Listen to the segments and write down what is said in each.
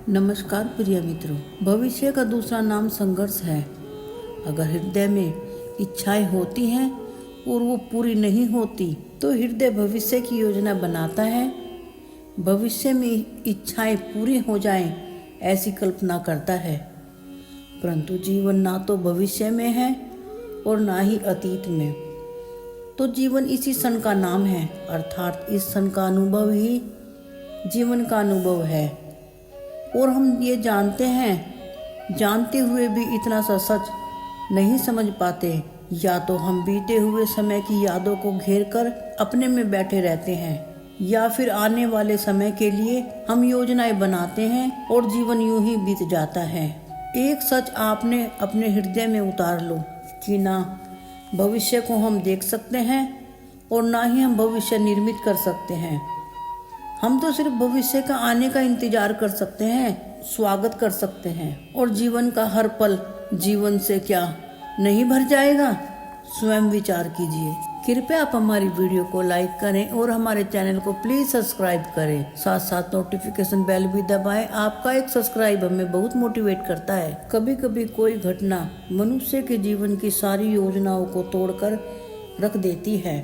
नमस्कार प्रिय मित्रों। भविष्य का दूसरा नाम संघर्ष है। अगर हृदय में इच्छाएं होती हैं और वो पूरी नहीं होती तो हृदय भविष्य की योजना बनाता है। भविष्य में इच्छाएं पूरी हो जाएं ऐसी कल्पना करता है, परंतु जीवन ना तो भविष्य में है और ना ही अतीत में। तो जीवन इसी क्षण का नाम है, अर्थात इस क्षण का अनुभव ही जीवन का अनुभव है। और हम ये जानते हैं, जानते हुए भी इतना सा सच नहीं समझ पाते। या तो हम बीते हुए समय की यादों को घेर कर अपने में बैठे रहते हैं, या फिर आने वाले समय के लिए हम योजनाएं बनाते हैं और जीवन यूं ही बीत जाता है। एक सच आपने अपने हृदय में उतार लो कि ना भविष्य को हम देख सकते हैं और ना ही हम भविष्य निर्मित कर सकते हैं। हम तो सिर्फ भविष्य का आने का इंतजार कर सकते हैं, स्वागत कर सकते हैं। और जीवन का हर पल जीवन से क्या नहीं भर जाएगा? स्वयं विचार कीजिए। कृपया आप हमारी वीडियो को लाइक करें और हमारे चैनल को प्लीज सब्सक्राइब करें। साथ साथ नोटिफिकेशन बेल भी दबाएं। आपका एक सब्सक्राइब हमें बहुत मोटिवेट करता है। कभी कभी कोई घटना मनुष्य के जीवन की सारी योजनाओं को तोड़कर रख देती है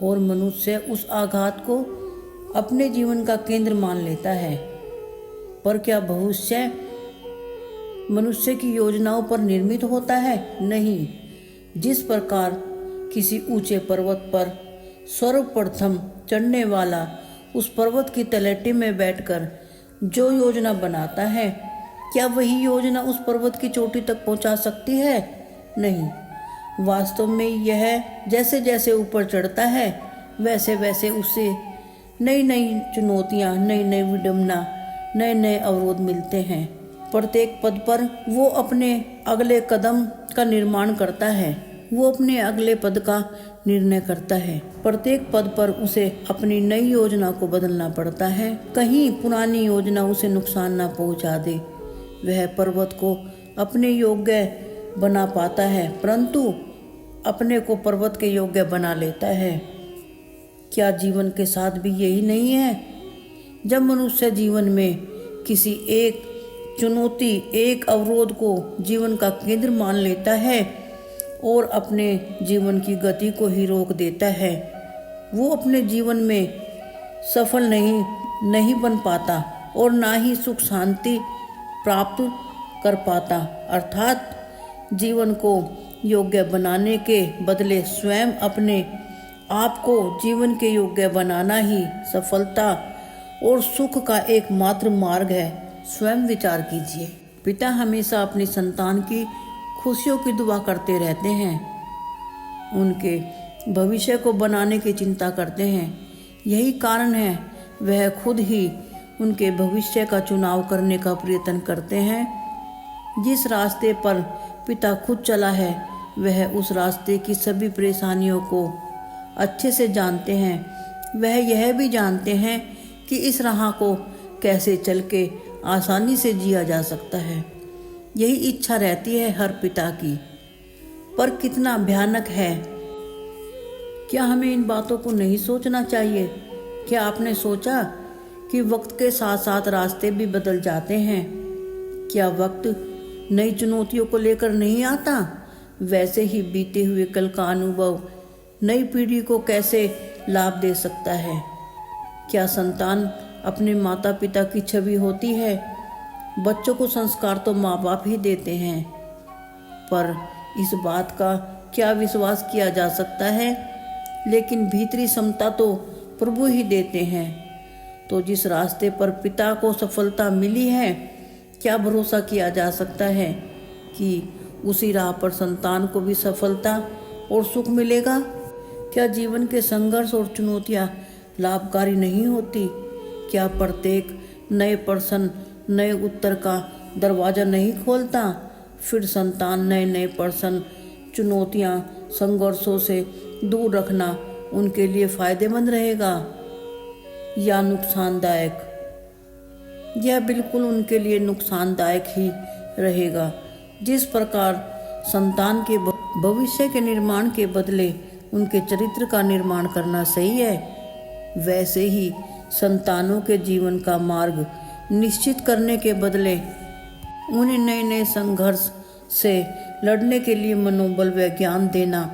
और मनुष्य उस आघात को अपने जीवन का केंद्र मान लेता है। पर क्या भविष्य मनुष्य की योजनाओं पर निर्मित होता है? नहीं। जिस प्रकार किसी ऊंचे पर्वत पर सर्वप्रथम चढ़ने वाला उस पर्वत की तलहटी में बैठकर जो योजना बनाता है, क्या वही योजना उस पर्वत की चोटी तक पहुंचा सकती है? नहीं। वास्तव में यह जैसे जैसे ऊपर चढ़ता है वैसे वैसे उसे नई नई चुनौतियाँ, नई नई विडंबना, नए नए अवरोध मिलते हैं। प्रत्येक पद पर वो अपने अगले कदम का निर्माण करता है, वो अपने अगले पद का निर्णय करता है। प्रत्येक पद पर उसे अपनी नई योजना को बदलना पड़ता है। कहीं पुरानी योजना उसे नुकसान ना पहुंचा दे। वह पर्वत को अपने योग्य बना पाता है, परंतु अपने को पर्वत के योग्य बना लेता है। क्या जीवन के साथ भी यही नहीं है? जब मनुष्य जीवन में किसी एक चुनौती, एक अवरोध को जीवन का केंद्र मान लेता है और अपने जीवन की गति को ही रोक देता है, वो अपने जीवन में सफल नहीं बन पाता और ना ही सुख शांति प्राप्त कर पाता। अर्थात जीवन को योग्य बनाने के बदले स्वयं अपने आपको जीवन के योग्य बनाना ही सफलता और सुख का एकमात्र मार्ग है। स्वयं विचार कीजिए। पिता हमेशा अपनी संतान की खुशियों की दुआ करते रहते हैं, उनके भविष्य को बनाने की चिंता करते हैं। यही कारण है वह खुद ही उनके भविष्य का चुनाव करने का प्रयत्न करते हैं। जिस रास्ते पर पिता खुद चला है वह उस रास्ते की सभी परेशानियों को अच्छे से जानते हैं। वह यह भी जानते हैं कि इस राह को कैसे चल के आसानी से जिया जा सकता है। यही इच्छा रहती है हर पिता की। पर कितना भयानक है! क्या हमें इन बातों को नहीं सोचना चाहिए? क्या आपने सोचा कि वक्त के साथ साथ रास्ते भी बदल जाते हैं? क्या वक्त नई चुनौतियों को लेकर नहीं आता? वैसे ही बीते हुए कल का अनुभव नई पीढ़ी को कैसे लाभ दे सकता है? क्या संतान अपने माता पिता की छवि होती है? बच्चों को संस्कार तो माँ बाप ही देते हैं, पर इस बात का क्या विश्वास किया जा सकता है? लेकिन भीतरी क्षमता तो प्रभु ही देते हैं। तो जिस रास्ते पर पिता को सफलता मिली है, क्या भरोसा किया जा सकता है कि उसी राह पर संतान को भी सफलता और सुख मिलेगा? क्या जीवन के संघर्ष और चुनौतियाँ लाभकारी नहीं होती? क्या प्रत्येक नए प्रश्न नए उत्तर का दरवाज़ा नहीं खोलता? फिर संतान नए नए प्रश्न, चुनौतियाँ, संघर्षों से दूर रखना उनके लिए फायदेमंद रहेगा या नुकसानदायक? यह बिल्कुल उनके लिए नुकसानदायक ही रहेगा। जिस प्रकार संतान के भविष्य के निर्माण के बदले उनके चरित्र का निर्माण करना सही है, वैसे ही संतानों के जीवन का मार्ग निश्चित करने के बदले उन्हें नए नए संघर्ष से लड़ने के लिए मनोबल व ज्ञान देना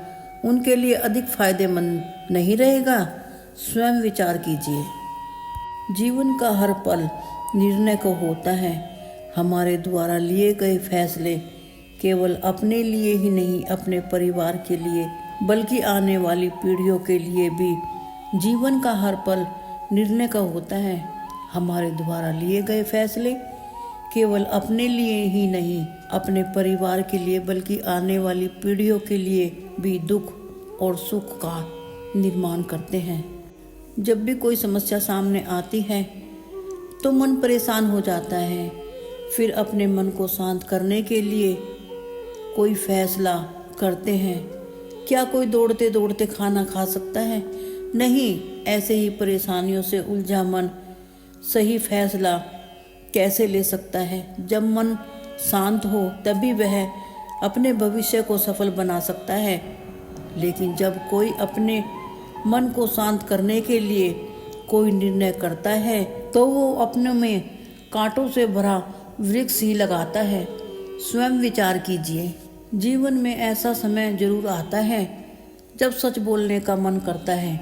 उनके लिए अधिक फायदेमंद नहीं रहेगा? स्वयं विचार कीजिए। जीवन का हर पल निर्णय को होता है। हमारे द्वारा लिए गए फैसले केवल अपने लिए ही नहीं, अपने परिवार के लिए, बल्कि आने वाली पीढ़ियों के लिए भी जीवन का हर पल निर्णय का होता है। हमारे द्वारा लिए गए फैसले केवल अपने लिए ही नहीं, अपने परिवार के लिए, बल्कि आने वाली पीढ़ियों के लिए भी दुख और सुख का निर्माण करते हैं। जब भी कोई समस्या सामने आती है तो मन परेशान हो जाता है। फिर अपने मन को शांत करने के लिए कोई फैसला करते हैं। क्या कोई दौड़ते दौड़ते खाना खा सकता है? नहीं। ऐसे ही परेशानियों से उलझा मन सही फैसला कैसे ले सकता है? जब मन शांत हो तभी वह अपने भविष्य को सफल बना सकता है। लेकिन जब कोई अपने मन को शांत करने के लिए कोई निर्णय करता है तो वो अपने में कांटों से भरा वृक्ष ही लगाता है। स्वयं विचार कीजिए। जीवन में ऐसा समय जरूर आता है जब सच बोलने का मन करता है,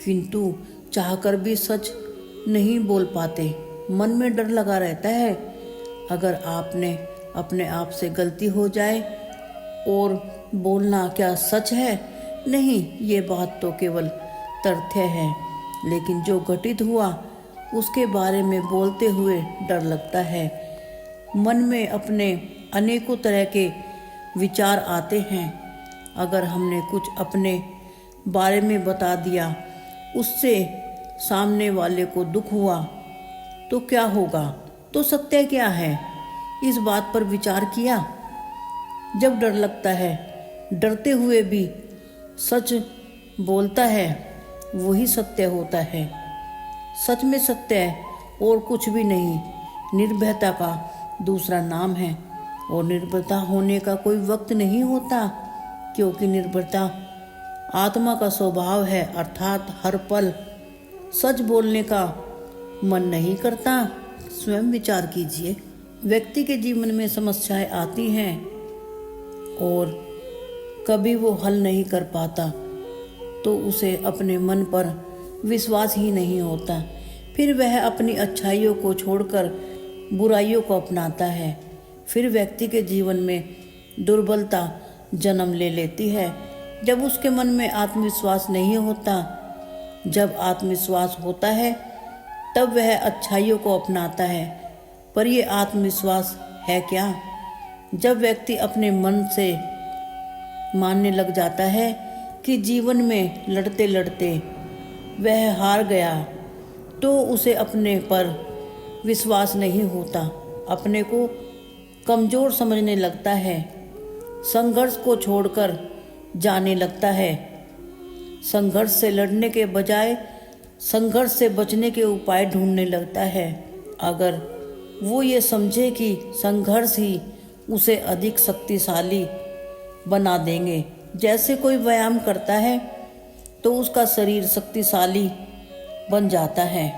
किंतु चाहकर भी सच नहीं बोल पाते। मन में डर लगा रहता है, अगर आपने अपने आप से गलती हो जाए। और बोलना क्या सच है? नहीं, ये बात तो केवल तथ्य है। लेकिन जो घटित हुआ उसके बारे में बोलते हुए डर लगता है। मन में अपने अनेकों तरह के विचार आते हैं। अगर हमने कुछ अपने बारे में बता दिया, उससे सामने वाले को दुख हुआ तो क्या होगा? तो सत्य क्या है? इस बात पर विचार किया? जब डर लगता है, डरते हुए भी सच बोलता है, वही सत्य होता है। सच में सत्य और कुछ भी नहीं, निर्भयता का दूसरा नाम है। और निर्भयता होने का कोई वक्त नहीं होता, क्योंकि निर्भयता आत्मा का स्वभाव है। अर्थात हर पल सच बोलने का मन नहीं करता। स्वयं विचार कीजिए। व्यक्ति के जीवन में समस्याएं आती हैं और कभी वो हल नहीं कर पाता तो उसे अपने मन पर विश्वास ही नहीं होता। फिर वह अपनी अच्छाइयों को छोड़कर बुराइयों को अपनाता है। फिर व्यक्ति के जीवन में दुर्बलता जन्म ले लेती है। जब उसके मन में आत्मविश्वास नहीं होता, जब आत्मविश्वास होता है तब वह अच्छाइयों को अपनाता है। पर यह आत्मविश्वास है क्या? जब व्यक्ति अपने मन से मानने लग जाता है कि जीवन में लड़ते लड़ते वह हार गया, तो उसे अपने पर विश्वास नहीं होता, अपने को कमज़ोर समझने लगता है, संघर्ष को छोड़कर जाने लगता है। संघर्ष से लड़ने के बजाय संघर्ष से बचने के उपाय ढूंढने लगता है। अगर वो ये समझे कि संघर्ष ही उसे अधिक शक्तिशाली बना देंगे। जैसे कोई व्यायाम करता है तो उसका शरीर शक्तिशाली बन जाता है।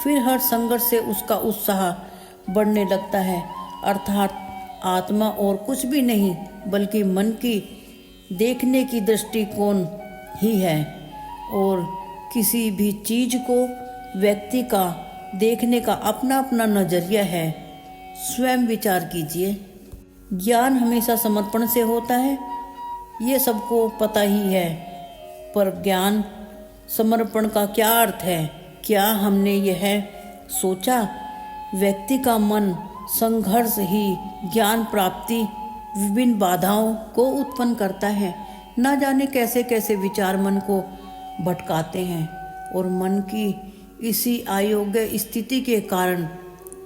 फिर हर संघर्ष से उसका उत्साह बढ़ने लगता है। अर्थात आत्मा और कुछ भी नहीं बल्कि मन की देखने की दृष्टिकोण ही है। और किसी भी चीज को व्यक्ति का देखने का अपना अपना नजरिया है। स्वयं विचार कीजिए। ज्ञान हमेशा समर्पण से होता है, ये सबको पता ही है। पर ज्ञान समर्पण का क्या अर्थ है? क्या हमने यह सोचा? व्यक्ति का मन संघर्ष ही ज्ञान प्राप्ति विभिन्न बाधाओं को उत्पन्न करता है। न जाने कैसे कैसे विचार मन को भटकाते हैं और मन की इसी अयोग्य स्थिति के कारण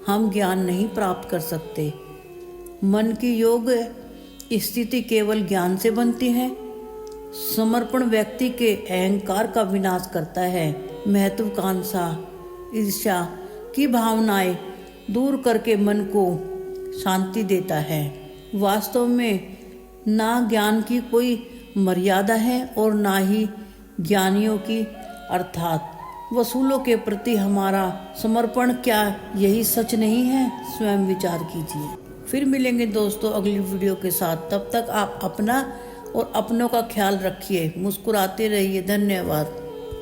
हम ज्ञान नहीं प्राप्त कर सकते। मन की योग्य स्थिति केवल ज्ञान से बनती है। समर्पण व्यक्ति के अहंकार का विनाश करता है। महत्वाकांक्षा, ईर्ष्या की भावनाएं दूर करके मन को शांति देता है। वास्तव में ना ज्ञान की कोई मर्यादा है और ना ही ज्ञानियों की, अर्थात वसूलों के प्रति हमारा समर्पण क्या यही सच नहीं है? स्वयं विचार कीजिए। फिर मिलेंगे दोस्तों अगली वीडियो के साथ। तब तक आप अपना और अपनों का ख्याल रखिए, मुस्कुराते रहिए। धन्यवाद।